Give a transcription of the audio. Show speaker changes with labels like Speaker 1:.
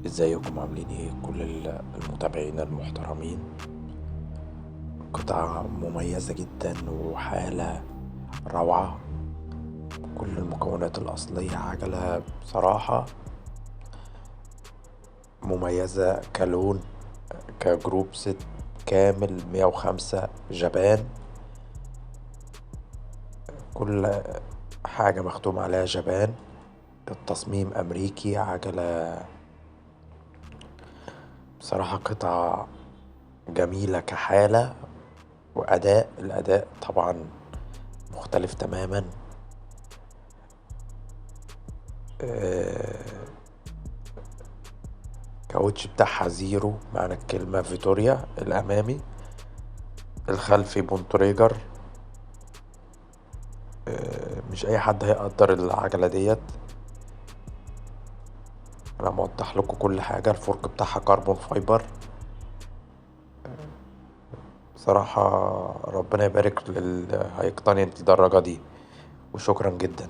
Speaker 1: ازيكم عاملين ايه كل المتابعين المحترمين؟ قطعة مميزة جدا وحالة روعة. كل المكونات الأصلية، عجلة بصراحة مميزة كلون، كجروب ست كامل 105 جبان. كل حاجة مختوم عليها جبان. التصميم أمريكي. عجلة بصراحة قطعة جميلة كحالة وأداء. الأداء طبعا مختلف تماما. كاوتش بتاعها زيرو معنى الكلمة، فيتوريا الأمامي، الخلفي بونتريجر. مش أي حد هيقدر العجلة ديت. أنا موضح لكم كل حاجة. الفرق بتاعها كربون فايبر. بصراحة ربنا يبارك هيقتني الدراجة دي. وشكرا جدا.